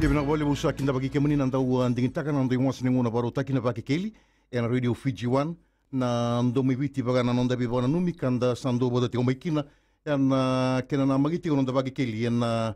Teve na wale usa kinda bagi kemani nanda ua ndingitaka na ndo iwasa ninguna baro taki na Vakekeli na radio Fiji 1 na ndo mibiti baga na nonda bibana numi kanda sando boda te omaikina na kena na magiti ko nonda Vakekeli na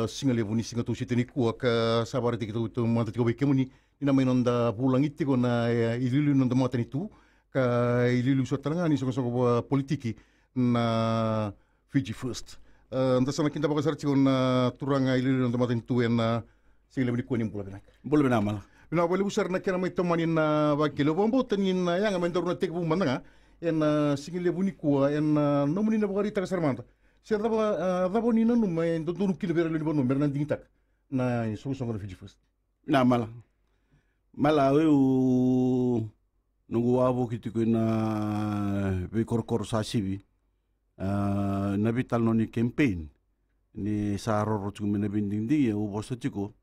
singa levuni singa tu siteni kua ka sabare te kitu mata te kemani ina mai nonda bulangiti ko na ililu nonda mata ni tu ka ililu so tarangani so politiki na Fiji first. Nda sana kinda baga sarti ko na turanga ililu nonda mata ni tu na sila bini kuning bola benak. Bola benak malah. Bina boleh besar nak kena mai temanin na Vakekeli. Bombo tanin na yang main daruna tek bumanda nga. En singile buni kuah en nomuni na bagari tak sarmanta. Ser daba ni nanu mai donu kilo bera lini bono merna dingitak. Na so na Fiji first. Na malah. Malah eu nunggu abo gitu na be kor sasibi. Na vital noni campaign. Ni saroro cuma na binding dia u bosa ciko.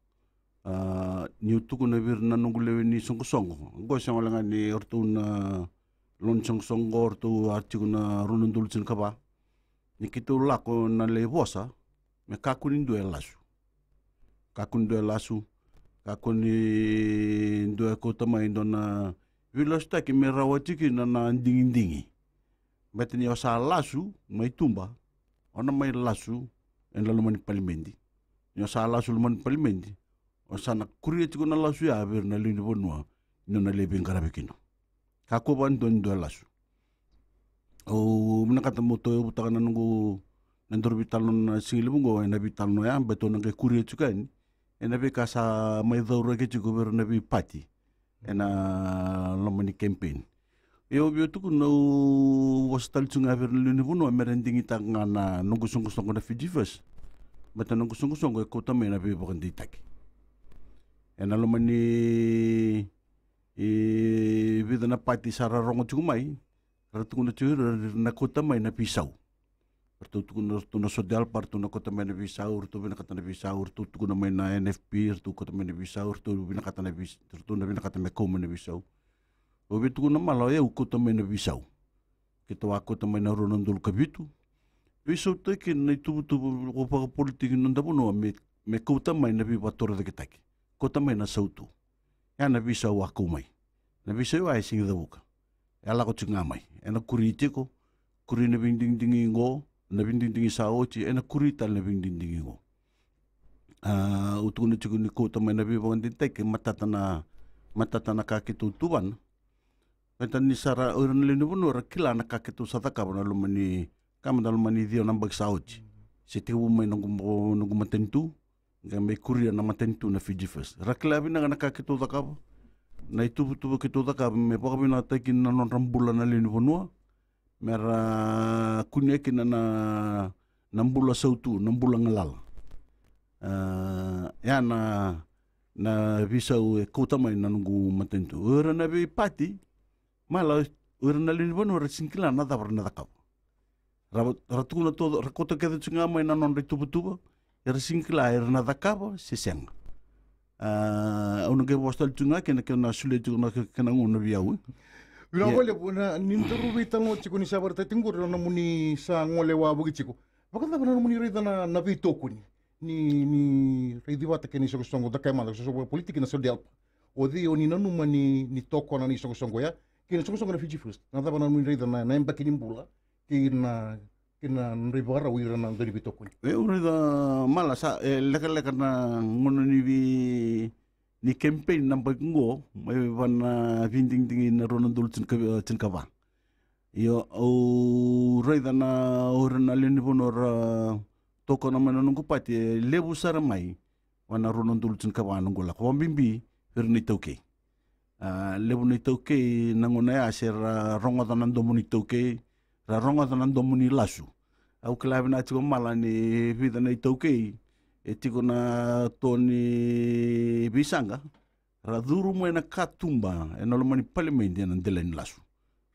Ni utuku na bir na nunggulewe ni songko-songko. Go siya nga ni orto na lonsong-songko orto artiku na runundulcin ka ba. Ni kito lako na lebosa, me kakunin due lasu. Kakun due lasu, kakuni due kota maindo na vilas taki me rawatiki na dingin-dingi. Bete ni osa lasu, may tumba, ona may lasu, en lalu mani palimendi. Ni osa lasu lumani palimendi. O sana kuria tiko na lasu ya ver na lini bonua ino na lebing karabekino. Kako ban don do lasu. O minakata moto e butaka na nungu nandor bital na singile bungo na bital no ya beto na kuria tiko ni ena be kasa mai daura ke tiko ver na bi pati ena lomani campaign. E o bio tuku no wastal tsunga ver na lini bonua merendingi tanga na nungu songo na Fiji first. Beto nungu songo e kota me na bi bakandi taki. Ena lo mani vida na pati sara rongo tuku mai ratu kuna tuku na kota mai na pisau ratu tuku na sodal partu na kota mai na pisau ratu bina kata na pisau ratu tuku na mai na NFP ratu kota mai na pisau ratu bina kata na pisau ratu na bina kata na koma na pisau o bitu kuna malo e kota mai na pisau kita wa kota mai na ronondul kabitu pisau teki na tubu ko politik nanda bono me kota mai na bi batora de kitaki kota mai na sautu. Ya na bisa waku mai. Na bisa wa singi da buka. Ya la ko tinga mai. Ena kuri tiko, kuri na binding dingi ngo, na binding dingi saochi, ena kuri tal na binding dingi ngo. Utu ni tiko ni kota mai na biba ndi teke matatana kakitu tuban. Penta ni sara orang lini bono rakila na kakitu sataka na lumani kama lumani dio nambag saochi. Setibu mai nungu matentu. Gambe kuria na matentu na Fiji first. Raklabi na nakakito takab. Na itubu kito takab me pakabi na takin na non rambula na lini bonua. Mera kunyeki na nambula sautu, nambula ngalala. Ya na visau e kota mai na nungu matentu. Ura na bi pati mala ura na lini bonua rasinkila na dabar na takab. Ratukuna todo rakota kedo tsunga mai na non ritubu era singkila era na dakaba seseng. Ono ke postal tunga kena sule tunga kena ngono biau. Bila boleh puna ninteru bitang chiko ni sabar tatingur na muni sa ngole wa bugi chiko. Bakit na muni rida na bitoku ni ridi wata keni so songo da kema so politik na sodel. Odi oni nanu mani ni toko na ni so songo ya. Kena so songo na Fiji first. Na daba na muni rida na embaki nimbula kena nribara wira na dari bitoku. Urida mala sa leka na ngono ni campaign na bagngo may wana vinding na ronandul tin kaba. Yo urida na urana lini bonor toko na mananong pati lebu saramai wana ronandul tin kaba nungula ko bimbi ni toke. Lebu ni toke nangona ya ser ronga tanan domuni toke ra ronga tanan domuni lasu. Au kelabi na tiko mala ni vida na itaukei e tiko na toni bisanga ra duru mo na katumba e no mani parliament na ndelen lasu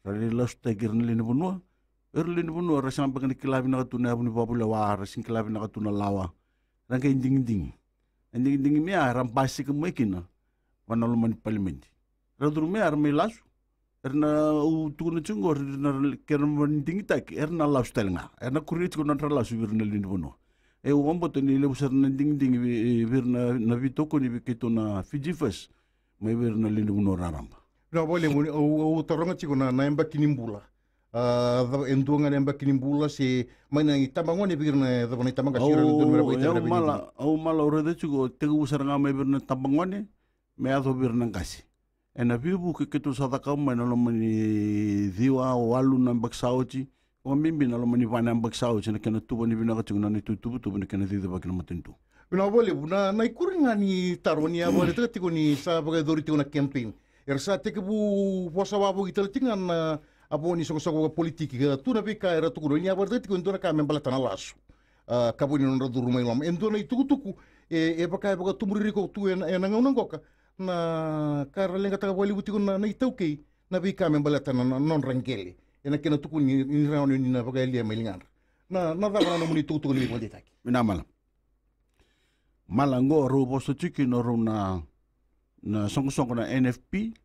ra le lasu tagir na leni bonua erleni bonua ra samba kan kelabi na tuna abuni babula wa ra sin kelabi na tuna lawa ra ka ding me ara basic mo ikina wana lo mani parliament ra duru me ara me lasu erna utuna chungor na kerman dingitak erna laustelnga erna kurit ko na lasu virna lini bono e o omboto ni le usar na ding vir na vitoko ni vikito na Fiji First mai vir na lini uno raramba na wale muni o taronga tiko na emba kinimbula enduanga na emba kinimbula se mai na itambangone vir na da bona itambanga sira do mera boita au mala ore de tiko te usar nga mai vir na tambangone me ado vir na kasi ena vivu ke tu sa ka mai na lo mani diwa o alu na baksaochi o mimbi na lo mani vana baksaochi na kana tu ni vina ka tuna ni tu ni kana dide bakina matentu na wale na ikuringa ni taroni a wale tiko ni sa baga dori tiko na campaign ersa teke bu posa wabo ital tingan na abo ni soko politiki tu na bika era tu ni wale tiko ndona ka membala tana lasu kabuni non radu rumai lam endona tuku e baka tumuri ko tu en ngoka na karalenga taga wali butiko na itauke na bika membala tana non rangeli ena kena tuku ni rauni ni na baka elia melingar na da na muni tuku ni wali taki mina malango ro bosto chiki no ro na songo na NFP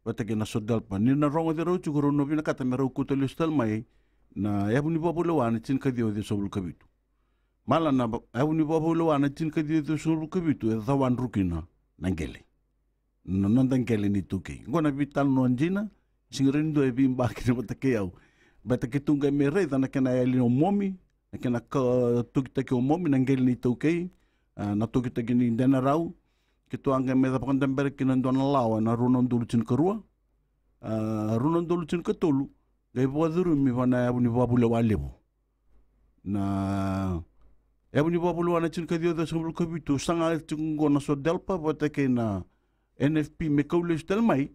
watake na sodalpa ni na rongo de ro chuko ro no bina kata mero kutelistal mai na yabu ni bobulo wana tin kadio de sobul kabitu mala na yabu ni bobulo wana tin kadio de sobul kabitu e dawan rukina nangele no nangele ni tuke ngona vital no anjina singrindo e bimba ki watake au batake tunga me re dana kana eli no momi na kana tukitake o momi nangele ni tuke na tukitake ni dana rau ke tuanga me da pandembere ki na dona lawa na runon dulu chin karua runon dulu chin katolu gai boduru mi wana yabu ni babula walebo na yabu ni babula wana chin kadio da sobul kabitu sanga tungo na so delpa batake na NFP me kaules del mai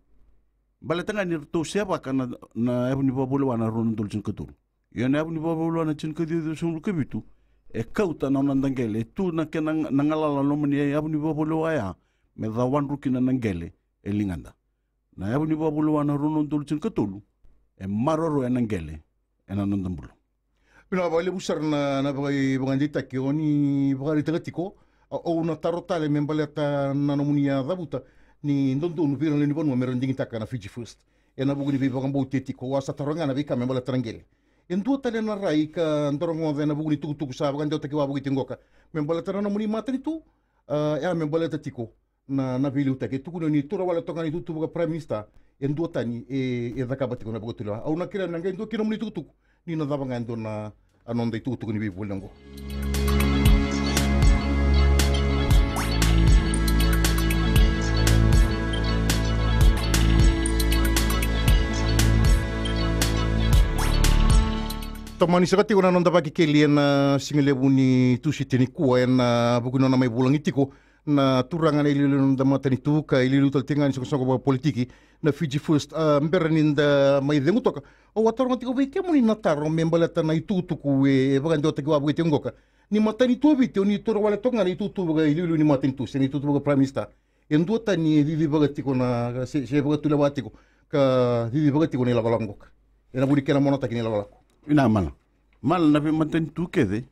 balatanga ni to seba kana na yabu ni babula wana runon dulu chin katolu yana yabu ni babula wana chin kadio da sobul kabitu e kauta na nangele tu na kena nangalala no mani yabu ni babulu aya me da wan rukina nangele e linganda na yabu ni babulu ana runon dulcin katulu e maroro e nangele e na nandambulo pina vale busar na bagandita ke oni bagari tagatiko o na tarotale membaleta na nomunia dabuta ni ndondo no vira ni bonu merending taka na Fiji First e na buguni viva gambo tetiko wasa taronga na vika membaleta rangele endu tale na rai ka ndorongo de na buguni tuku sa bagando take wa bugi tingoka membaleta na nomuni matani tu e membaleta tiko na vilu take tuku ni tora wala toka ni tutu prime minister endu tani e daka batiko na bugutula au na kira na ngai ndo kira muni tuku ni na daba ngando na anonda tuku ni vivu lango tamani sakati ona nonda Vakekeli na singelebu ni tusitini kua na bukino na mai bulang itiko na turanga na ililu nda matani tuka ililu taltinga ni soko politiki na Fiji First mberanin da mai dengu toka o wataronga tiko vike muni na taro membalata na itutuku e bagando tiki wabu ite ngoka ni matani tu vite ni toro wala tonga ni tutu baga ililu ni matani tu ni tutu baga prime minister enduota ni vivi bagatiko na se bagatula batiko ka vivi bagatiko ni lagalangoka ena budi kena monata kini lagalako ina mal na pe matentu kede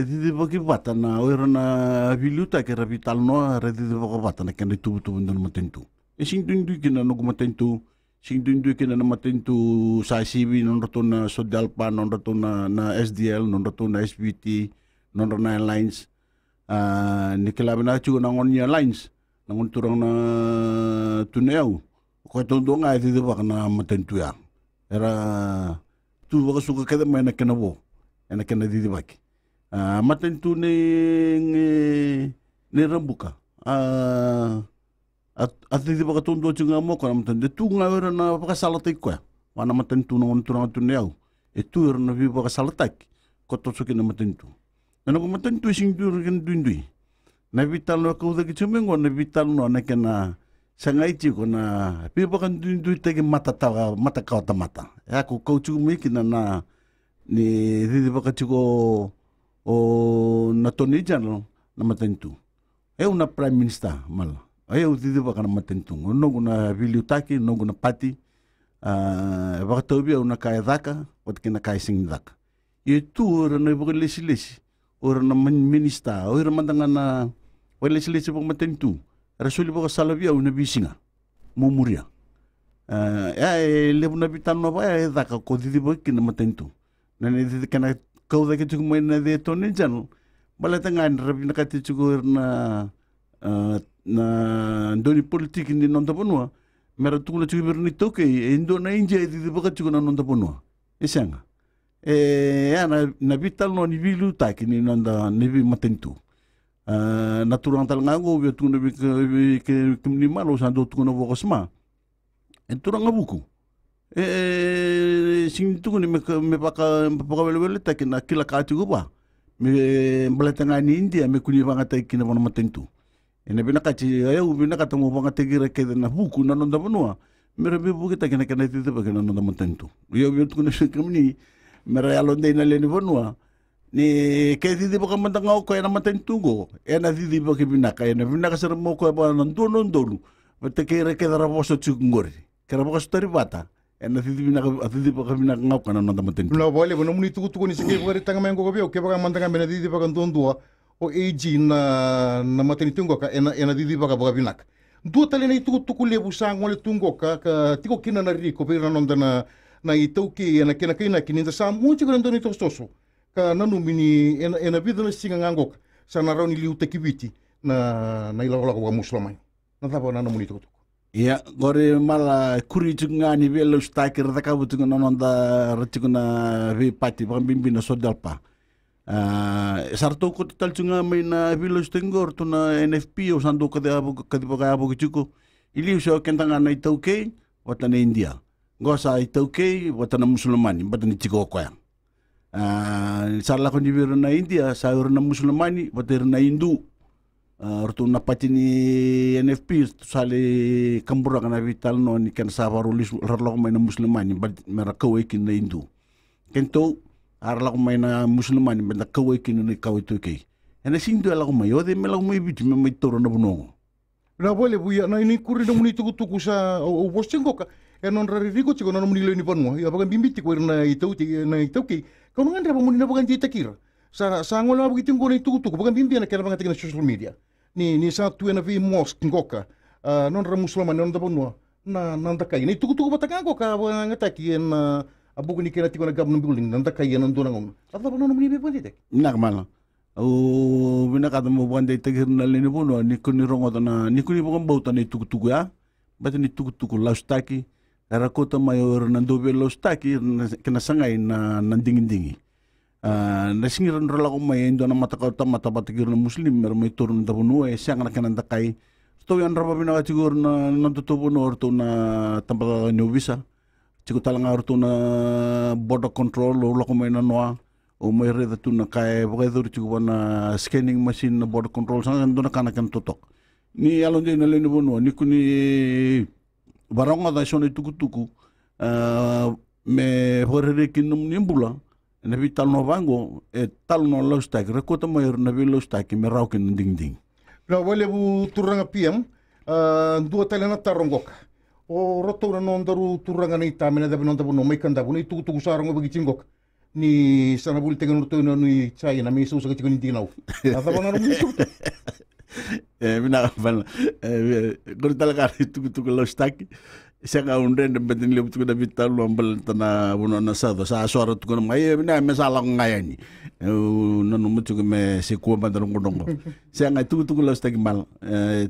didi baki bata na oira na viluta ke ravital no re didi baki bata na kende tu ndan matentu sing dundu kina no matentu sing dundu kina na matentu sa CB non rato na sodalpa non rato na SDL non rato na SBT non rato na lines ni kelabe na chugo na ngonia lines na ngon turang na tuneu ko tondo nga didi baki na matentu ya era tu baka suka kada mai na kena bo ena kena didi baki matentu ne rambuka at didi baka tondo chunga mo ko matentu tu nga ora na baka salata ko wana matentu no turang tu neu e tu ora na vi baka salata ko to suki na matentu na ko matentu sing dur ken dundui na vital no ko da ki chumengo na vital no na kena sangai chi ko na pipa kan du te mata ka mata ya ko chu mi kina na ni didi baka chuko o na toni jano na matentu e una prime minister mal e o didi baka na matentu no na biliutaki no na pati baka tobi una kai daka wat kina kai sing daka e tu ora na baka lesi ora na minister ora mandanga na lesi baka matentu rasuli baka salavia una bisinga mumuria lebu na bitano ba daka ko didi baki na matentu na ne didi kana kau da ke chuku mai na de Tony Channel bala tanga rabi na kati chuku na ndoni politik ni nonta ponua mera tukuna chuku berni toke indo na India di baka chuku na nonta ponua isanga na vital no ni vilu taki ni nonda ni vi matentu naturang tal ngago bi tukuna bi ke ni malo sa do tukuna bokosma enturang abuku sing tukuna me paka wele taki na kila ka chuku ba me balatanga ni India me kuni banga taki na matentu ene bina kachi ayo bina kata mo banga tegira ke na buku na nonda bonua mera be buku ta kena kena tite ba kena nonda matentu yo tu na kemni mera ya londe na le ni bonua ni ke tite ba kamanta ngau ko na matentu go ena tite ba ke bina ka ena bina ka ser mo ko ba nan do non dolu ba te ke re ke dara boso chungori ke ra boso tari bata ena tite bina ka tite ba ka bina ngau kana nonda matentu no vale bona muni tu ni sike ba tanga mengo ko be ke ba kamanta ka bena tite ba kan dondua o AG na mateni tungoka ena didi baka binak. Dua tali na ituku lebu sang wale tungoka ka tiko kina na riko pera nonda na itauki ena kina kininda sa muti ko ndoni tostoso ka nanu mini ena vida na singa ngangok sa na rauni liu tekibiti na ilagola ko muslimai. Na tapa na muni tuku. Iya, gore mala kuri ngani velo stakir da kabutu na nonda ratiku na vi pati bambimbi na sodalpa. Sarto ko tal chunga may na vilos tengor to na NFP o sando ka diba abo kichuko iliu siya kentanga na itauke wata na India gosa itauke wata na Muslimani wata ni chiko ko yang sarla ko nibiro na India sa na Muslimani wata na Hindu orto na pati ni NFP sale kambura kana vital no ni kan sa varulis rarlo may na Muslimani mera kawekin na Hindu kento arla ko may na Muslimani benda kawai kini ni kawai tu kei ena sindu ala ko may ode mela ko may biti may toro na bunongo na vole buya na ini kuri na muni tuku sa o postingo ka enon raririgo chiko na muni le ni panua ya bagan bimbiti ko na itauki ka no ngandra muni na bagan takira sa ngola bu kitingo na tuku bagan bimbi na kera bagan na social media ni sa tu na vi mosque ngoka non ra Musliman non da panua na nanda kai ni tuku batanga ko ka ngataki en abu ni kena tiko na government building nanda kaya nan dona ngom atla bono muni be pande nak mala o bina kada mo bande tegir na leni bono ni kuni rongo na ni kuni bogam bauta ni tuku ya bat ni tuku laustaki era kota mayor nan do be laustaki kena sangai na nandingindingi na singiran rola ko may endo na mata kauta mata batigir na muslim mer may turun da bono e siang na kena kai sto yan raba bina katigor na nantutubo no orto na tampa no visa Chico talanga orto na border control o loko may na noa o may reda tu na kay bukay chico na scanning machine na border control sa ando na kanakan tutok ni alon din na leni bono ni kuni barang ada sone tuku me horere kinum nimbula na vital no bango e tal no lostak rekota may na vi lostak me raw kin ding na wale bu turanga PM dua talena tarongoka o roto na non daru turanga ni tamena da non da no mai kanda buni tuku sarang bagi cingok ni sana bul tengan roto na ni chai na mi so sa cikon dinau ata bana no mi bina bal gortal ka tuku lo staki sanga unde de bedin le tuku da vital lo ambal tana bono na sa suara tuku mai bina me sala ngayani nanu mutu me se ko bandar ngondongo sanga tuku lo staki mal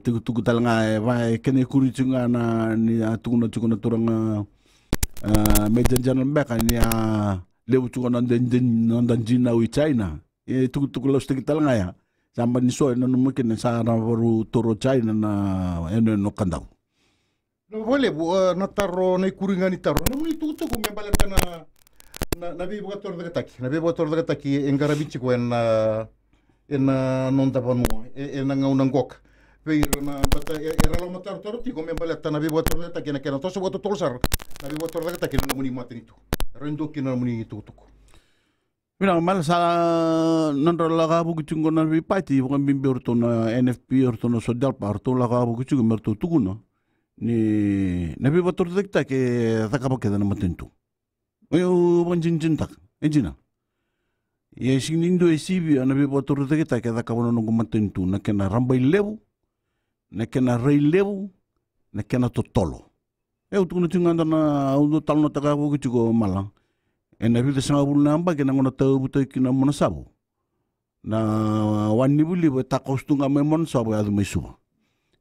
tuku talanga vai kene kuri chunga na ni tuku na turanga me janjan mbeka ni le tuku na den jina wi China tuku lo staki talanga ya samba ni so nanu mukene sa na baru toro China na no kandau no vole na tarro na kuringa ni tarro no ni tuku me balata na vi bogator daga taki en garabici ko en non da panu en nga unang gok veir na bata era lo matar torti ko me balata na vi bogator daga taki na kena to so boto tolsar na vi bogator daga taki na muni matinitu rendo kina muni tuku Mira, mal sa nandra laga bu kucungo na vi pati bukan bimbi orto na NFP orto na sodal pa orto laga bu kucungo merto tukuna ni na vi bogator daga taki takapa keda na matintu Oyo banjinjin tak, enjina. Ye singnindo esibi anabi botor de kita kada kabono no matentu na kena rambai lebu, na kena rei lebu, na kena totolo. Eu tu no tinga na udo tal no taka bu kuchugo mala. E na vila sanga bulu namba kena ngona tau buto kina mona sabu. Na wani buli bo takostunga me mona sabu adu mai suwa.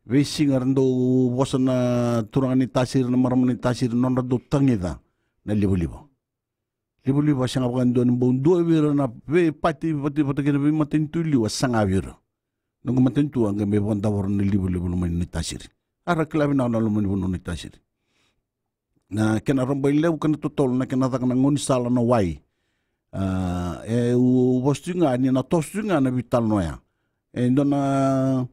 Ve singar ndo bosa na turangani tasir na maramani tasir nonda do tangida na libo. Libo sanga bakan do mbo ndo vira na ve pati kena ve matentu liwa sanga vira. Nung matentu anga me bonda war na libo lumani tasir. Ara klavi na lumani lumani tasir. Na kena romba ileu kena totol na kena tak na ngoni sala na wai u bostunga ni na tostunga na vital noya e ndona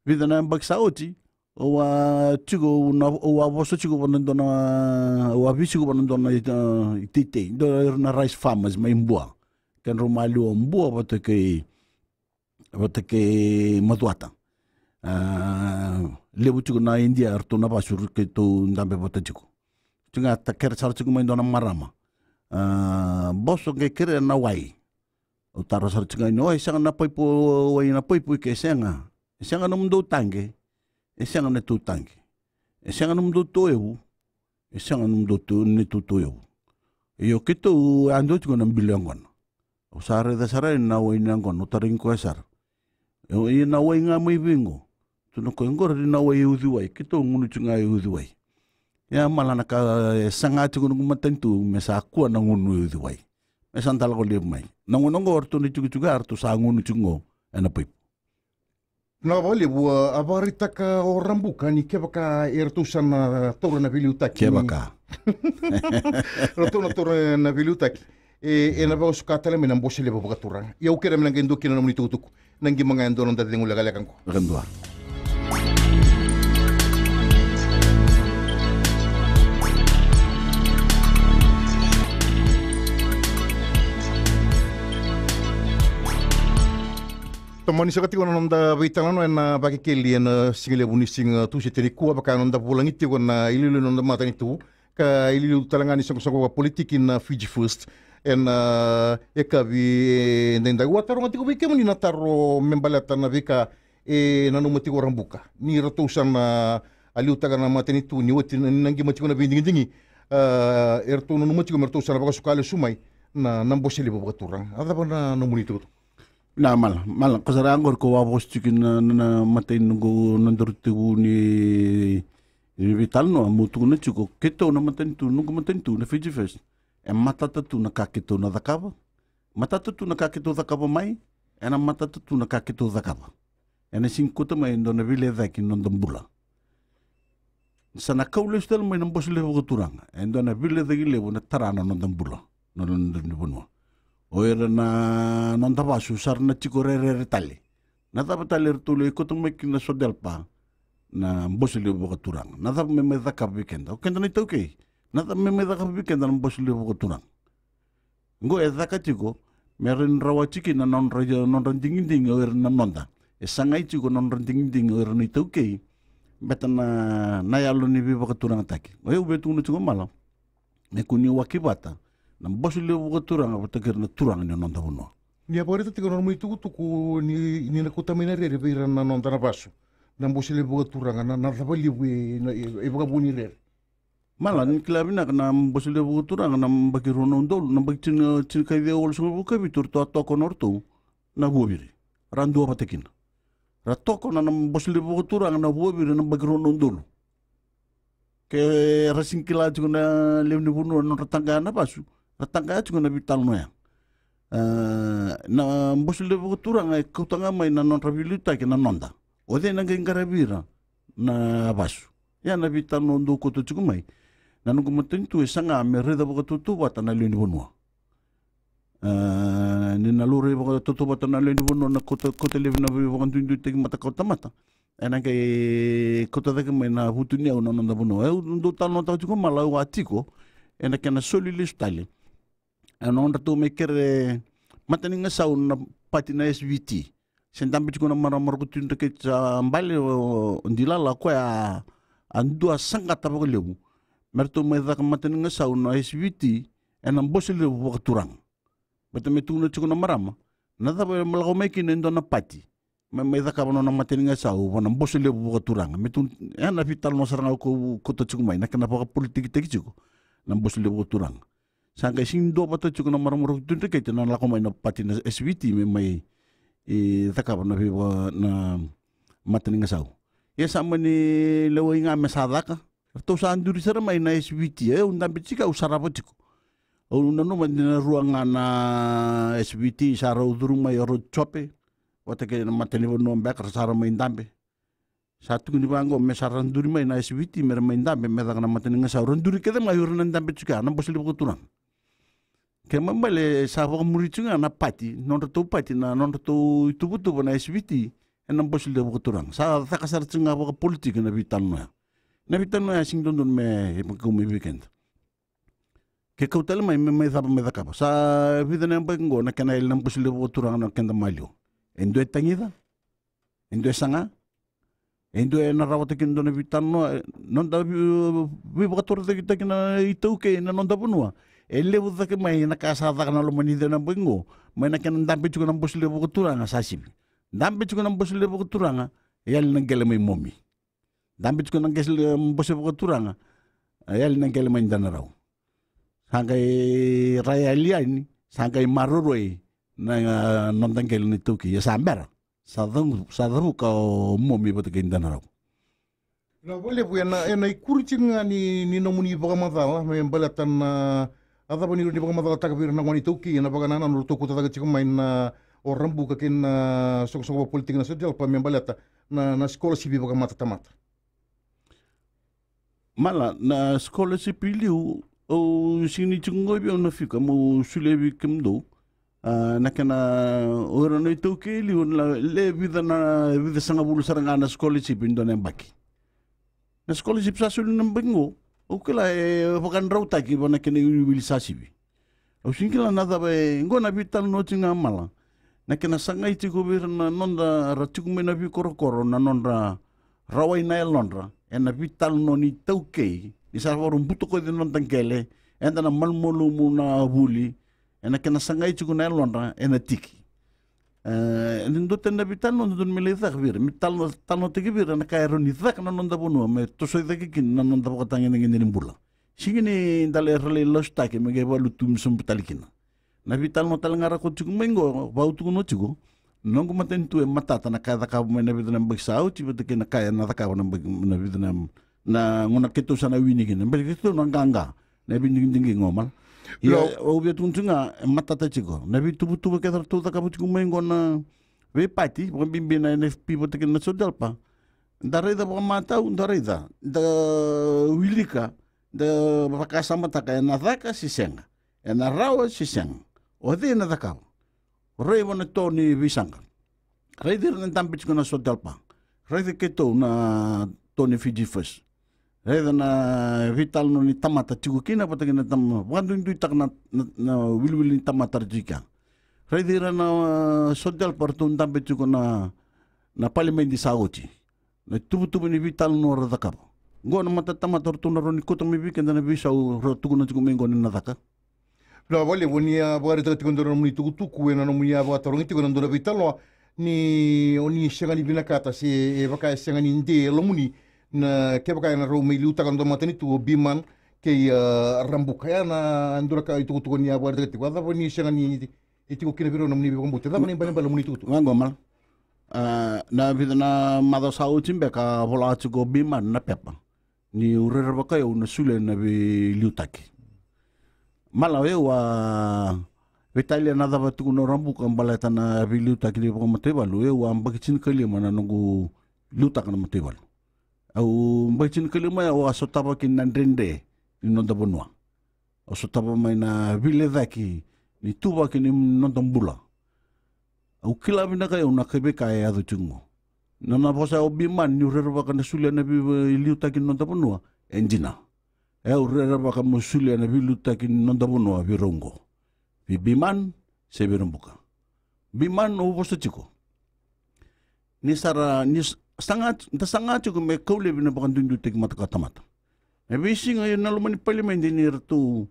vidana baksaoti o wa chigo na o wa boso chigo bonandona o wa bisigo bonandona itite ndo na rice farmers mai mbua ken romalu mbua boteke matuata lebu chigo na India arto na basur ke to ndambe botachigo tunga taker sar chigo mai ndona marama boso ke kere na wai o taro sar chigo no isanga na poipo wai na poipo ke senga num do tange isanga na tu tange isanga num do toeu isanga num do tu ne tu toeu yo kito ando chigo na bilongon o sare da sare na wai na ngon o taring ko sar o na wai nga mai bingo tu no ko ngor na wai udu wai kito ngunu chinga udu wai ya malana ka sanga chigo ngu matentu me sa ku na ngunu udu wai me santal ko le mai na ngunu ngor tu ni chigo artu sa ngunu chingo ena pip na vale bua abarita ka o rambuka ni kebaka ertusan na tora na viliutaki kebaka rotona tora na viliutaki e na ba usukatala me na mbosele ba bakaturanga eu kera me ngendo kina na munitutuku nangi mga endo nda dengu lagalakan ko rendua Tomani sakati ko nanda vitangano na Vakekeli na singile bunising tu seteni ku baka nanda bulangiti ko na ililu nanda matani tu ka ililu talangani sango politiki na Fiji first en ekavi ndenda wataro ngati ko bike muni nataro membalata na vika na numati ko rambuka ni ratusan na aliu tagana matani tu ni wati nangi mati ko na bindingi erto no numati ko mertusan baka sukale sumai na namboseli baka turang ada ba na numuni tu na mal kasara angor ko wabos chikin na matay nungo nandurtigu ni vital no mutu na chiko keto na matentu nungo matentu na Fiji first matata tu na kakito na dakaba matata tu na kakito dakaba mai ena matata tu na kakito dakaba ena singkota mai ndo na vile daki nondambula sana kaule stel mai nambos levo turanga endo na vile daki levo na tarana nondambula nondambula o era na non tava susar na chico re tali na tava tali rtule ko to mek na sodelpa na mbosile bo turang na tava me da ka weekend o kenda ni toke na tava me da ka weekend na mbosile bo turang ngo e da ka chico merin rawa chiki na non ding o era na nonda e sangai chico non ding o era ni toke betana na yalo ni bo turang taki o eu betu no chico mala me kuni wakibata na bosu le buka turanga patakir na turanga ni nonda uno. Ni aporita tiko normo itu tuku ni na kutamina rere beira na nonda na basu. Na bosu le buka turanga na rabali we e buka buni rere. Mala ni klabina na bosu le buka turanga na bakiro nondol na bakin kai de ol so buka bitur to toko norto na buobiri. Randu patakin. Ratoko na bosu le buka turanga na buobiri na bakiro nondol. Ke rasingkila juga na lewni bunu na ratanga na basu. Ratanga juga na vital noya na mbosule turanga kutanga mai na non rabilita ke na nonda ode na ngarabira na basu ya na vital nondo ko to mai na nungu matentu sanga me reda bo tutu bata na leni bonua ni na lore bo tutu bata na leni bonua na ko levi na bo ndu te mata ko tamata ena ke ko to mai na hutunia no nonda bonua ndo tal no ta juga mala wa tiko ena ke na solile style anon ratu mekere matani nga saun na pati na SVT sentambe chiko na maramar ko tinta ke mbale ndila la ko ya andua sangata ba lebu merto me da matani nga saun na SVT en ambosile bo turang bata metuna chiko na marama nada ba malago mekin ndo na pati me da ka na matani nga sau bona ambosile bo turang metun ena vital no saranga ko to chiko mai na kana ba politik te chiko na ambosile bo turang Sangkai sing do pata chuku na maramurok tunde kete na lako mai na pati na SVT me mai takapa na viva na mataninga sau. Ya sama ni lewa inga mesadaka. To sa anduri sara mai na SVT undam bichika usara pachiko. Nanu na ruangan na SVT sara uduru mai oro chope. Wata ke na mataniwa no mbekar sara mai ndambe. Satu kuni bango me sara anduri mai na SVT mera mai ndambe me na mataninga sau. Randuri kete mai urna ndambe chika na bosli bukuturan. Kaya mambale sahabat muritunga na pati, nonton tu pati na nonton tu itu na SVT, enam bos le bukuturang. Sa tak kasar tunga apa politik na bitan no ya sing dondon me kumi weekend. Kaya kau tala mai me thapa me thakapa. Sa bitan yang bagengo na kena enam bos le bukuturang na kenda malio. Endo tangida, endo sanga, endo na rawat kendo na bitan no nonton bukutur kita kena itu ke na nonton punua. Ele buta ke mai na kasa ta kana lo mani de na bengo mai na kan ndampe chuko na bosle bo turanga sasibi ndampe chuko na bosle bo turanga yal na gele mai momi ndampe chuko na gesle bosle bo turanga yal na gele mai ndana raw sangai raya liani sangai maroroi na nondan gele ni tuki ya sambera sadamu ka momi bote ke ndana raw na boleh bu na ikurichinga ni nomuni bagamatala me balatan na ada bani ni bagamatala takbir na ngani tuki na bagana no tuku tataga chikum main na orang buka kin sok politik na sosial pa me balata na scholarship bagamata tamata mala na scholarship liu o sini chungo bi ona fika mo sulebi kemdo na kana ora no tuki liu le vida sanga bulu saranga na scholarship indone baki. Na scholarship sa sulu ng bengo, o kila pakan raw taki ba na kina will sasibi. O singkila na tabe ngo na bital no tinga mala. Na kina sangay tiko bir na nonda ratiku me na bi korokoro na nonda raway na elonra en na bital no ni tauke ni sa warum buto ko din nondan kele en na malmolu mu na huli en na kina sangay tiko na elonra en na tiki. Ndo tenda bital no don meleza vir mital no tiki vir na kairo ni zak na nonda bono me to soy daki kin na nonda ko tangin ngin bula sigini dale rele losta ke me geba lutum sum bitalikina na bital no talangara ko tiku mengo bautu no tiku nongo maten tu matata na kada ka me na bidana bagsau ti bidake na kaya na ka na bidana na ngona keto sana wini kin be keto na ganga na binding dingi ngomal. Ya, obvio tuntunga matata chico. Nabi tubu ke tu ta kapu chico mengo na we pati, bukan bimbi na NFP bote ke na sodal pa. Dareda bukan mata dareda. Da wilika da bakasa mata ka na daka sisenga. Na rawa sisenga. Ode na daka. Rei wana to ni bisanga. Rei dir na tampi chico na sodal pa. Rei ke to na to ni Fiji first. Reda na vital no ni tamata tiku kina pata kina tam wandu ndu tak na wil ni tamata jika. Reda na sodal partun tambe tiku na parliament di sauti. Na tubu ni vital no rada kap. Ngo na mata tamata rtuna roni kota mi weekend na bisa rotuku na tiku mengo ni nadaka. La vale bunia bari tati kondoro muni tuku na munia ba torongi tiku na ndona vital ni oni shangani binakata si baka shangani nde lomuni na kaya kaya na rome liuta kan domata ni tu biman kay rambukaya na andura ka itu tu niya buat dekat wala ni siya ni itu kina biro na muni kombuter da bani bani muni tu ngomal na vida na mado sau timbe ka vola chugo biman na pepa ni urera baka yo na sule na bi liutaki mala wa Italia na da batu no rambuka balata na bi liutaki ni ko matebalu wa ambakichin kali mana nungu liutaka na matebalu au mbachin kelima o asotaba kin nandrende nonda bonua asotaba mai na vile daki ni tuba kin nonda bula au kila bina ka una kebe ka ya do tungo nona bosa obiman ni rerba kan sulia na bi liuta kin nonda bonua enjina e rerba ka musulia na bi liuta kin nonda bonua bi rongo bi biman se berumbuka biman o bosa chiko ni sara ni sangat juga me kaule bina bakan tundu tek mata kata mata. Ebisi ngayon na lumani parliament ni tu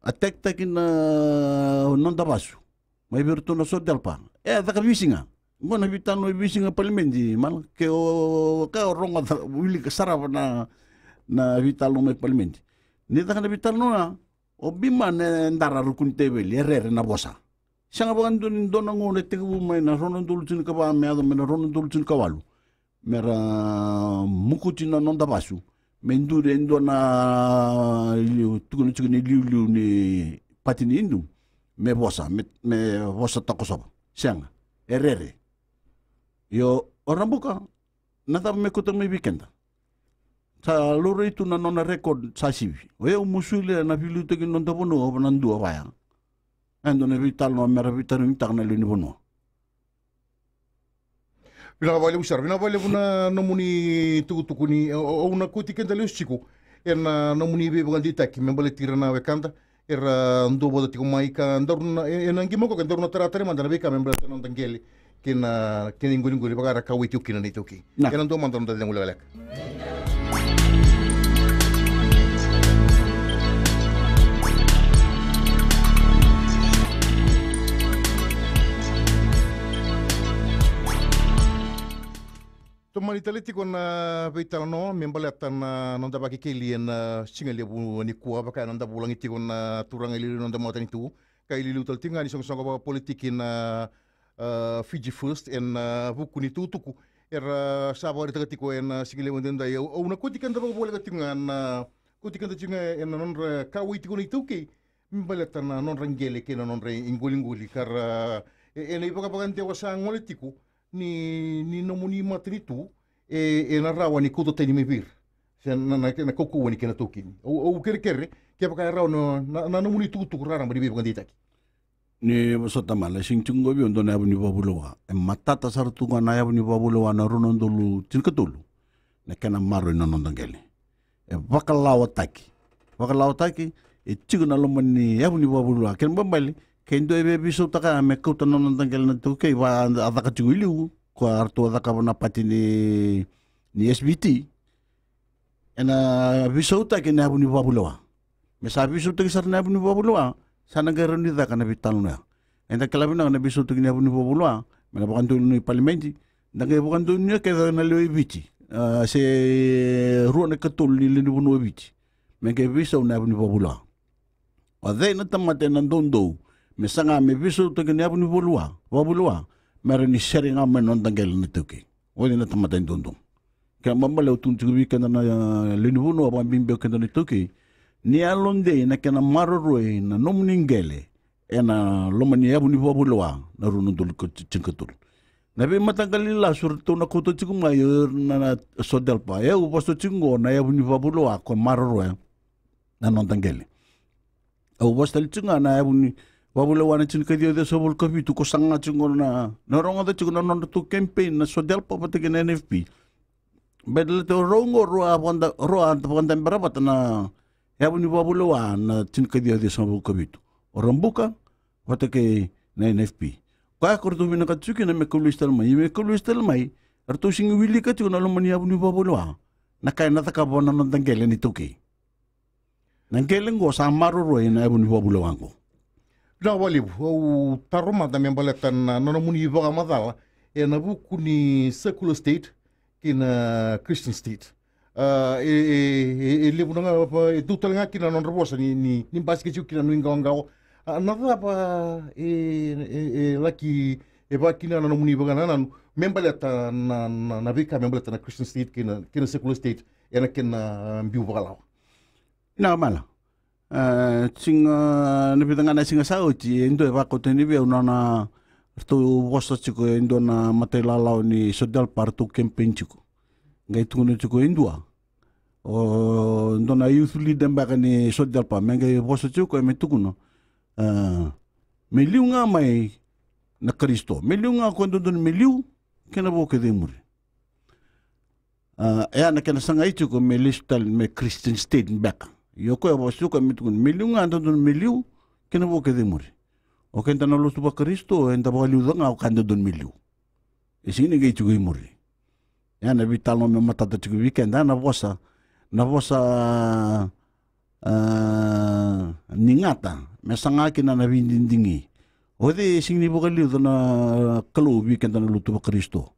attack takin nonda basu. May bertu na sodal pa. Da kabisi nga. Mo na bitan no ebisi nga parliament di mal ke o ka ronga wili ka sarap na vital no may parliament. Ni taka na bital na o bima ne ndara rukun tebeli erere na bosa. Sanga ba andun dona ngone te bu mai na ronon dulcin ka ba me ado me na ronon dulcin ka walu. Mera mukuti na nonda basu. Mendure ndo na tukun tukun liu ni patini indu. Me bosa takosoba. Sanga erere. Yo orang buka nata me kota me weekend. Sa loro itu na nona record sa sivi. Oye musule na filu te non ta bono ba nan dua baya. Ando na vital no mera vital ni tak na lini bono. Bina vale usar, bina vale una nomuni tuku ni o una kuti kenda le chico. Na nomuni be bandi tak me bale tira na wekanda. Era ndo boda tiko mai ka ndorna ngimo ko ndorna tara mandana be ka me bale non tangeli. Kena ingoli bagara ka witi ukina ni toki. Kena ndo mandana da ngula lek. Tomani taliti kon beita no membalata na nonda Vakekeli en singali bu ni kuwa baka nonda bulang iti kon turang ili nonda mata ni tu ka ili lutal tinga ni song ba politik in Fiji first en buku ni tutuku era sabari tagati ko en singali wonda ya o na kuti kan da boleh tinga na kuti kan tinga en non ka witi kon itu ke membalata na non rangele ke non ingoli kar en ibaga bagante wasa ngolitiku ni nomuni matritu na rawa ni kuto teni me vir na koku ni kena toki o kere ke baka rawa na nomuni tu rara mari be ngandita ni sota mala sing chungo bi ondo na buni babulowa e matata sartu na ya buni babulowa na ronon dulu tilkatulu na kena maro no nondangele e bakalawa taki e chigo na lomani ya buni babulowa ken bambali kendo ebe biso taka me kuta no nondangele na tuke wa adaka chiguilu ko arto adaka na pati ni SBT ena biso taka na buni babulowa me sa biso taka sar na buni babulowa sana garon ni taka na bital na enda kalabi na biso taka na buni babulowa me na bakan ni parlamenti ndanga bakan ni ke na lo ibiti se ruo na katul ni ni buni ibiti me ke biso na buni babulowa wa dai na tamate na dondo me sanga me biso to ke niabu ni babulua mera ni sharinga me non tangel ni tuki woni na tamata ndondong ka mambale utun tuki kana na linu no ba bimbe kana ni tuki ni alonde na kana maroroi na nomningele ena lomani yabu ni babulua na runu dul ko cinkatul na be matangali la surtu na koto tiku mayor na sodelpa u posto cingo na yabu ni babulua ko maroroi na non tangele au postal cinga na yabu ni wabula wana chin kadio de sobol kapi tu ko sanga chingo na ronga de chingo na tu campaign na sodel pa pati ke NFP bedle to rongo roa panda berapa na ya buni wabula wana chin kadio de sobol kapi tu rambuka pati ke na NFP ka kortu bina ka tsuki na me kulistal mai artu singi wili ka tu na lomani ya buni wabula na kai na taka bona no tangele ni tuki nangele ngo sa maru ro na buni wabula wango na wali o taroma da membaleta na nomuni voga madala na buku ni secular state kina Christian state lebu nga tutal nga kina non robosa ni basket kina no ingao na pa laki ba kina na nomuni voga na membaleta na vika membaleta na Christian state kina secular state kina mbiu voga na mala singa nabitanga na singa sauti endo ba ko teni be una to bosta chiko endo na matela lao ni sodal partu campaign chiko ngai tunu chiko indua o endo na youth leader ba ni sodal pa menga bosta chiko me tukuno meliu nga mai na Kristo meliu nga ko endo meliu kena bo ke demure na kena sanga ichiko me listal me Christian state back yo ko bo suka mitukun miliu nga don miliu kena bo ke demuri o kenta na lutu ba Kristo enta ba liu nga o kanda don miliu isini ge chugi muri ya na vital no me matata chugi weekend na bosa ningata me sanga kina na vindingi o de singni bo ke liu na kalo weekend na lutu ba Kristo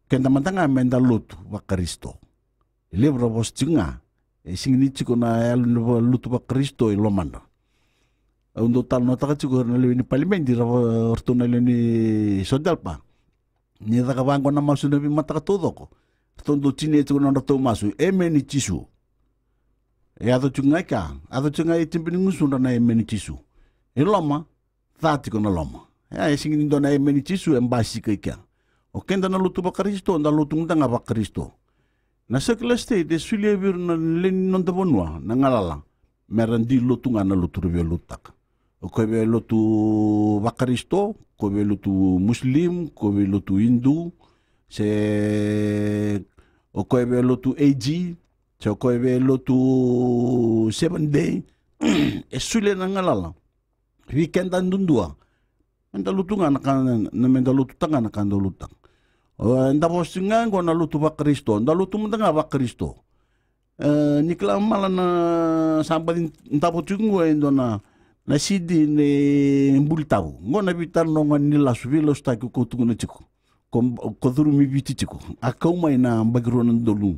kenta mantanga menda lutu ba Kristo libro bos tinga singini chiko na lutu pa Kristo lomanda undo tal no taka chiko na ni parliament ra orto na ni sodalpa ni daga bango na masu na mataka todo ko tondo chine chiko na to masu emeni chisu ado chunga ka ado chunga timpini ngusunda na emeni chisu loma thati ko na loma singini do na emeni chisu embasi ka o kenda na lutu pa Kristo na lutu nganga pa Kristo na secular state sulia vir na len non bonwa na ngalala merandi lutu ngana lutu rebe lutak o ko be lutu pa Kristo ko be lutu muslim ko be lutu hindu se o ko be lutu AG se ko be lutu 7 day sulia na ngalala weekend andundua anda lutu ngana kan na menda lutu tangana kan do lutak nda postingan ko na lutu pa Kristo nda lutu mo nga pa Kristo nikla mala na sambal nda po tungo endo na sidi ne mbultaw ngona bitar no ngani la subilo sta ko tungo na chiko ko duru mi biti chiko akaw may na bagro ng dolu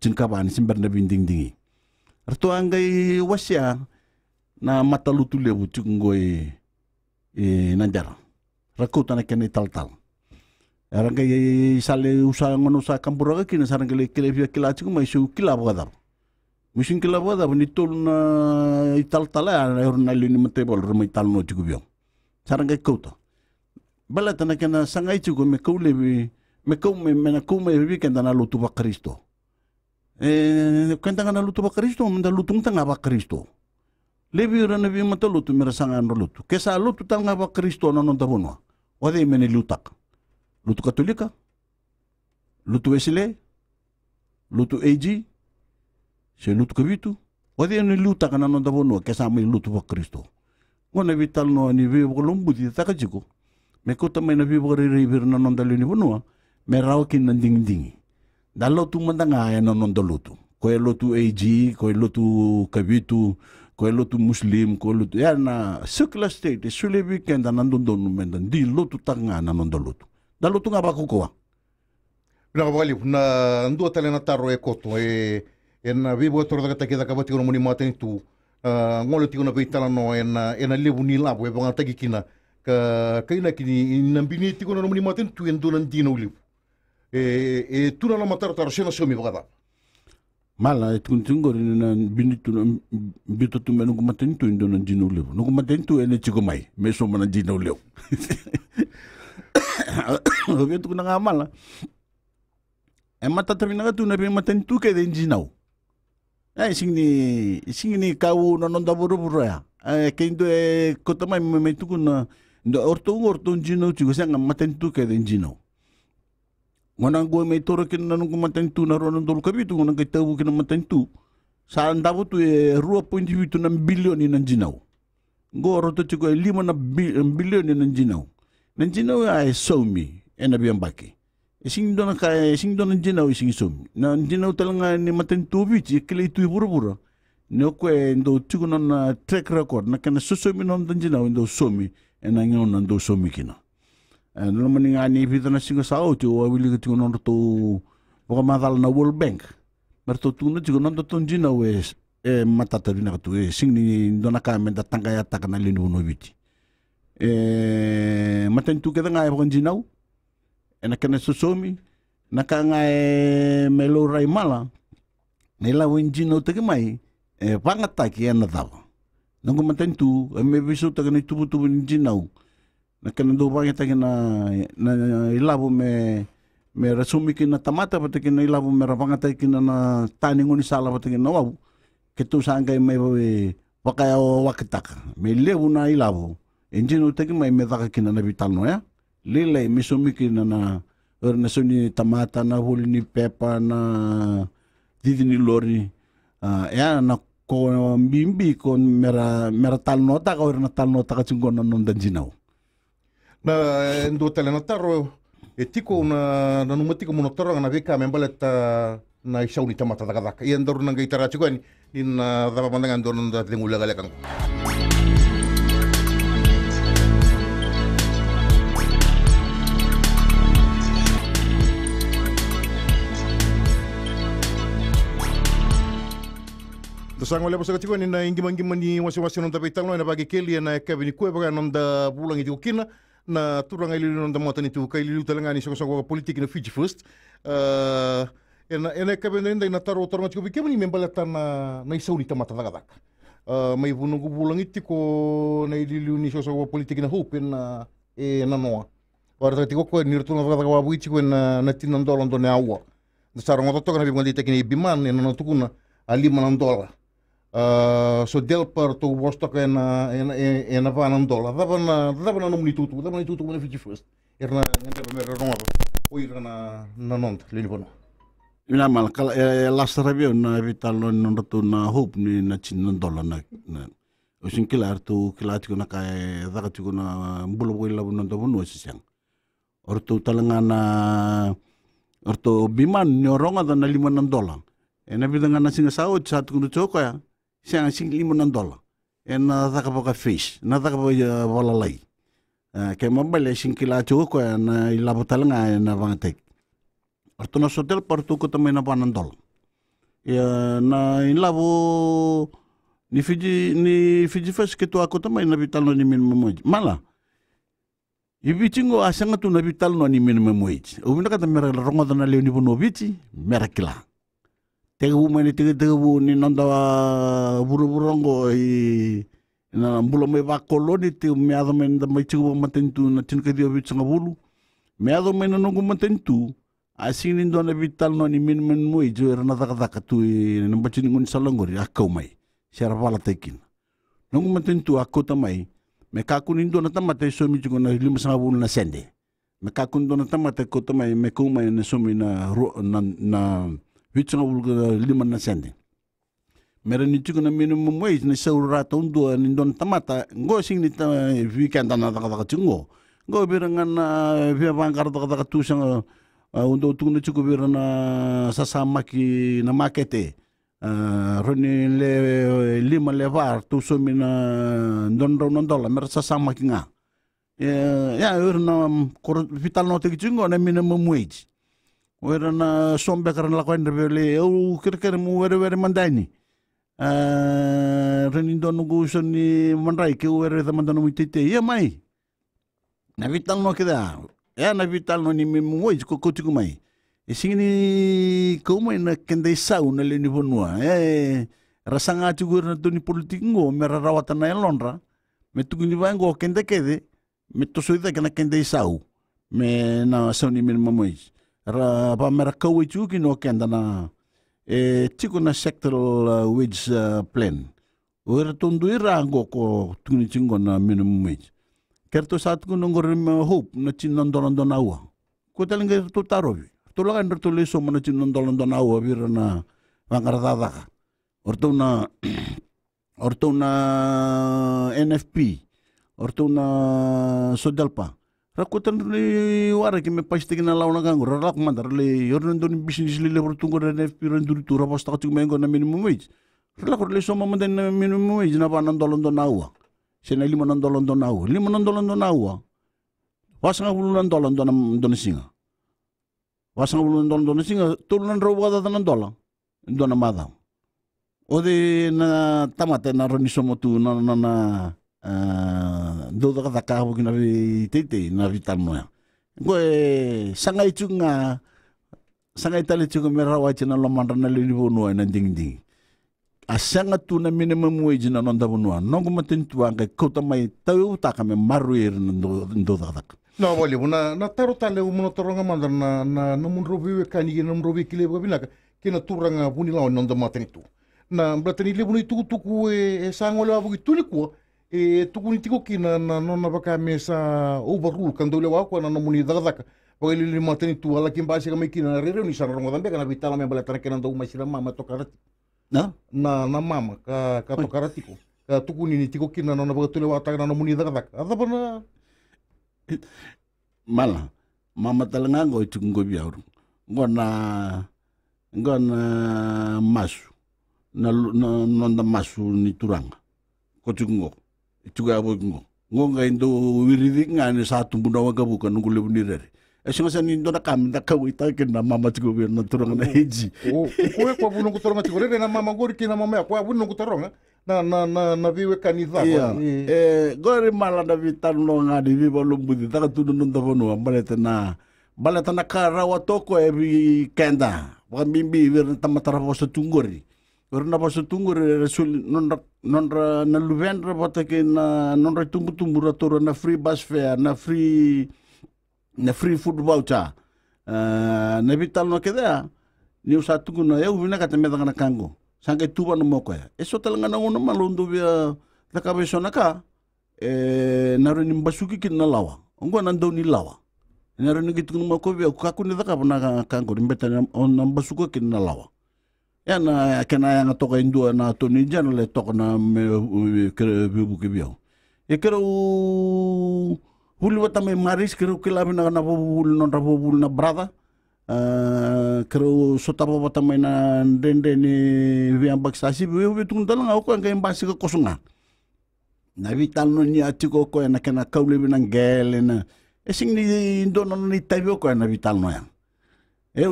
chinkaban simber na binding dingi arto angay wasya na matalutu lebu chungo nandara rakuta na kenay tal Arang kay sale usa ngono sa kampura kina sarang kay kilevia kilachi ko may su kilabada. Mising kilabada ni tol na ital-tala na lini matebol rumay tal no chigubyo. Sarang kay kota. Balata na kana sangay chigo me kaulebi me na kume weekend na lutu pa Kristo. Kanta nga na lutu pa Kristo, manda lutong tanga pa Kristo. Lebi ra na bi matalutu mirasangan lutu. Kesa lutu tanga pa Kristo na non tabunwa. Wade me ni lutak. Lutu Katolika, lutu Wesley, lutu AG, se lutu Kavitu, wadi ni luta kana no dabono kasama lutu pa Kristo. Ngona vital no ni vivo kolumbuti takajiko. Me kota may na vivo riribir na non dalo ni bunua, me rawkin ng dingdingi. Dalo tu mandanga ya non dalutu. Ko lutu AG, ko lutu Kavitu, ko lutu Muslim, ko lutu ya na secular state sule weekend na nandun mendan di lutu tanga na non dalutu. Dalo tu nga ba kukuha? Pinakabalip na ando tala na taro koto na vivo toro daga takida kabati ko muni maten tu ngolo ti ko na beitala no na lebu ni labo e banga tagikina kaina kini nambini ti ko na muni maten tu endo nan dino libu tu na mataro taro sena somi bagada mala tu tungo na binitu bito tu menu ko maten tu endo nan dino libu no ko maten tu ene chiko mai meso man dino libu Obviamente ko na nga mala. Matatrabi na nga ito na matentu kaya din ginaw. Sing ni kau na nonda buru-buru ya. Kaya ito kotamay may tuko na orto ginaw chigo siya nga matentu kaya din ginaw. Ngunang go may toro kin na nung matentu na ron ng Kavitu ngunang kaya tawo kin na matentu. Saan dapo ito 2.8 ng bilyon ng ginaw. Go orto chigo 5 na bilyon ng ginaw. Nanjinaw ay somi nabi ang baki. Sing do na jinaw ising somi. Na jinaw talaga ni matentubi kila itu buru-buru. No kwe ndo tigo na track record na kana susomi non jinaw ndo somi ngon ndo somi kina. No man nga ni pita na singo sa auto wili tigo non to baka madal na World Bank. Marto tuno tigo non to jinaw matatabi na to sing ni do na kamen da tangaya takana linu no biti. Matentu kita nga ay jinaw na kana susomi naka nga melo ray mala nila win jinaw tagmay pangataki na daw nang matentu may biso taga ni tubo-tubo ni jinaw na kana do pa kita na ilabo me rasumi kin na tamata pati kin na ilabo me rapangatay kin na taningon ni sala pati kin na waw kito saan kay may wakaya wakitak may lewo na ilabo Enjino tagi may metaka kina na vital no ya. Lilay misumiki na ornaso ni tamata na huli ni pepa na didi ni lori. Na ko bimbi kon mera tal nota ka orna tal nota ka chinggon na non danjinaw. Na endo tala na taro etiko na numati ko monotoro na vika membaleta na isaw ni tamata daga. Iyan daro nang gaitara chigwan in dapa pandangan daro nang dating ulagalekang. sango le basa katiko ni na ingima ni wasi non tapitang no na Vakekeli na kabini ko ba non da bulang itu kina na turang ili non da mata ni tu kai liu talanga ni so politik na Fiji first ena kabini na taro taro matiko bikemani membalata na isauni tamata daga mai bunungu bulang itu ko na ili ni so politik na hope na na noa ora tiko ko ni rutuna daga wabu itu na tinan dolon do na awa da sarong to na bimandi tekni biman na tukuna $5. So del per to vostok en $1. Dava na numni tutu na Fiji first. Erna ngente pa mera ronga. Oi na nont lini pono. Ina mal kala last review na vital non ratu na hope ni na $1 na. Usin kilar tu kilati ko na kay zakati ko na bulo ko ila non tabuno sisang. Orto talanga na orto biman ni ronga na $5. Ena bidang na singa saud sa tukuno choko ya. Siya sing $5. Na taka fish, na taka walalay. Kaya mabali sing kila choko ya na ilabo talanga na vangatek. Orto na hotel parto ko tamay na $1. Ya na ilabo ni Fiji first kito ako tamay na vital no ni minimum wage. Mala. Ibichingo asanga tu na vital no ni minimum wage. Ubina kata mera rongo na leo ni puno bichi, mera kila. Tegu mani tegu ni nanda buru-burongo na bulo me bakolo ni te meado men da mai chugo matentu na tinka dio bitsanga bulu meado men no go matentu asing ni dona vital no ni min mo ijo era na daka tu na bachini ngun salangori akau mai sera bala tekin no go matentu akau tamai me kaku ni dona tamate so mi chugo na 5 bulu na sende me kaku dona tamate ko tamai me ko mai na so mi na Witsanga bulga 5 na sende. Mera ni chuko na minimum wage na saura tondo ni don tamata ngo sing ni weekend na daga chungo. Ngo birangan na via bangkar daga tusang undo tungno chuko birana sasama ki na makete. Roni le 5 levar tu so mina don $1 mera sasama ki nga. Ya urna vital no te chungo na minimum wage. Wera na sombe karena lakukan rebeli, kira-kira mu wera mandani. Renindo nunggu seni mandai ke wera teman teman mitete, ya mai. Na vital no kita, ya na vital no ni memoi koko cukup mai. Sini kau mai na kendai sau na leni bonua. Rasanga cukur na tu ni politik ngo mera rawatan na elonra. Metuku ni bango kendai kede, metosoida kena kendai sau. Me na sau ni memoi. Ra pa mera kau chuki no kenda na tiko na sectoral wage plan. Ora tundu ira go ko tuni chingo na minimum wage. Kerto sat ko nongor hope na $1 awa. Ko talinga to tarovi. To lagan to leso na $1 awa bira na vangaradada. Orto na NFP. Orto na Sodalpa. Rakutan le wara ki me paiste kina launa kangu rak mandar le yorno don business le bertunggu dan FP rendur tu rapas tak cuma mengo na minimum wage. Relak le soma mandan na minimum wage na $1 don awa. Sena $5 don awa. $5 don awa. Wasanga $10 don singa. Wasanga $10 don singa tulunan rawa da $1 don amada. Ode na tamate na roni somo tu na do da ka ho kina tete na vital moya go sangai chunga sangai tale chunga mera wa china lo mandra na le nivo no na ding asanga tu na minimum wage na nonda bonua no go matentu anga kota mai tau ta ka me maruir ndo da no vole na taro tale umo toronga mandra na mun rovi kani na mun rovi kile binaka kina turanga bunila nonda matenitu na blatani le buni tuku sango le abu tuli ko tukuni tiko kina na nona baka mesa overrule kan dole wako na nomuni daga pag ilili matani tu ala kimbasi kami kina rere ni sana rongo dambe kana vitala me bala tarakena ndo masira mama tokarati na mama ka tokarati ko ka tukuni ni tiko kina nona baka tole wako na nomuni daga ada bana mala mama talanga go tungo biaur ngona masu na nonda masu ni turanga ko tungo Ituga abo ngo ngai ndo wiridi ngane satu bunda waga bukan nunggu lebu nirere singa ni ndona kam da kawita ke na mama tiko na turanga na heji ko ko buno ko toronga tiko na mama gori ki na mama ko buno ko toronga na viwe kanisa gori mala da vitalo nga di viva lumbudi da tudo non da vono baleta na kara wa toko e kenda wa bimbi wir tamatara poso tungori wir na poso tungori resul non na luvendra bota ke na non tumbu ratoro na free bus fare na free food voucher na vital no keda ni usa tugu na eu vina kata meda na kango sanga tuba no moko ya eso talanga na ngono malundu via da cabeça na ka na rini mbasuki kin na lawa ngo na ndoni lawa na rini gitu no moko via kaku ni da ka na kango rimbeta on na mbasuko kin na lawa ya na kana ya toka indua na toni jana le toka na me kere bibu ke biao e kero hulu wata me maris kero kilabi na bobul non rabobul na brada kero sota wata me na dende ni viam baksasi we tung dalang ako ang kayong ka kosunga na vital no ni atiko ko na kana kaule binang gele na sing ni do no ni tayo ko na vital no yan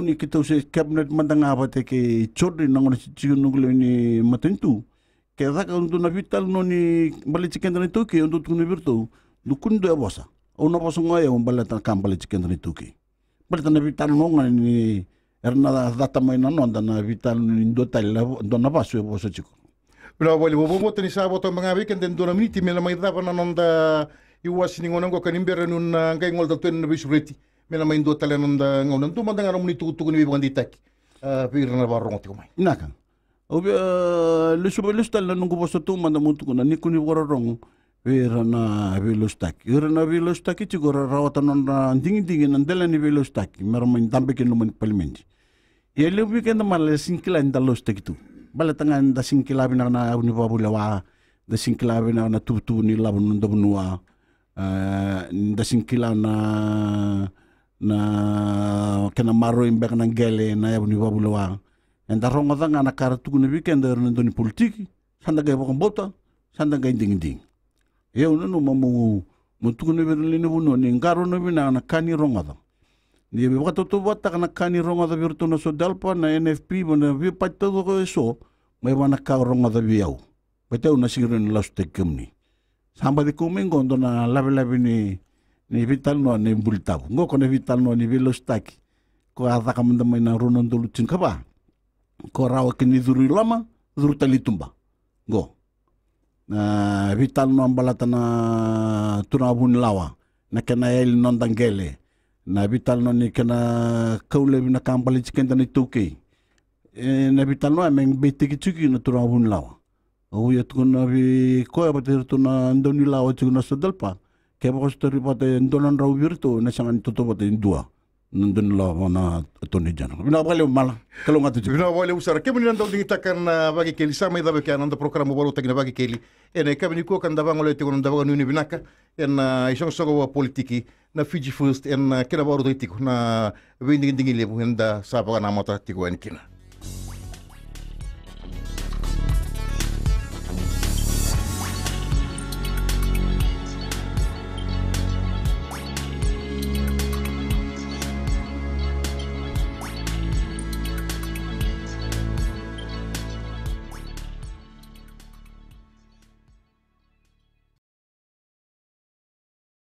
ni kito se cabinet mandanga abate ke chorri nangona chigo nugle ni matentu ke daka undu na vital no ni bali chicken na to ke undu tunu virtu lukundo ya bosa una bosa ngoya balata kampale chicken na to ke balata na vital no ni erna data mai na nonda na vital ni do talla do na basu bosa chico bila wali bobo tani sa boto mga weekend den do na miniti mela mai dava na nonda iwas ni ngonango kanimbere nun ngai ngol da tuen na bisureti mela mai do talla nonda ngonan tu mandanga ramuni tu ni bangandi tak pir na barong ti ko mai nakan obi le stalla nungu bosa tu manda mutu kuna ni kuni warong na velostak na velostak ci gora rawata non dingi nan dela ni velostak mermain tambe ken lumen palmendi le weekend mal sinkila ndalostak tu bala tangan da sinkila bina na uni babula wa da sinkila bina na tutu ni labun ndo bunua da sinkila na kena maro imbek na gele na uni babula wa enda ronga danga na kartu ni weekend ndo ni politiki sanda ga bota sanda ga ding eu no mamu mutu ne berlin buno ni ngaro no bina na kani ronga ni be wato to wata na kani ronga da virtu no so dalpa na NFP bona vi pato do eso mai wana ka ronga da viau beteu na siren las tekemni samba de kumengo ndo na lave ni vital no ni bultav ngo ko ne vital no ni velostaki ko ada ka manda mai na ronon do lutin ka ba ko rawa ke ni duru lama duru talitumba go na vital no ambalata na tunabun lawa na kena el non dangele na vital no ni kena kaule na kampali chicken ni tuke na vital no ameng beti kichuki na tunabun lawa o ya tuna vi ko ya bater tuna ndoni lawa chuna sodalpa ke ba story pate ndonan raw virtu na sangan tuto pate ndua nandun lawa na toni jana bina bale mala kalau ngatu bina bale usara ke bina ndol dingi takkan Vakekeli sama ida be kan anda program bolo takina Vakekeli ene kabini ko kan dabango le tegon dabango ni binaka en isong sogo politiki na Fiji first en kena baru tiko na winding dingi lebu enda sapa kana mata tiko en kina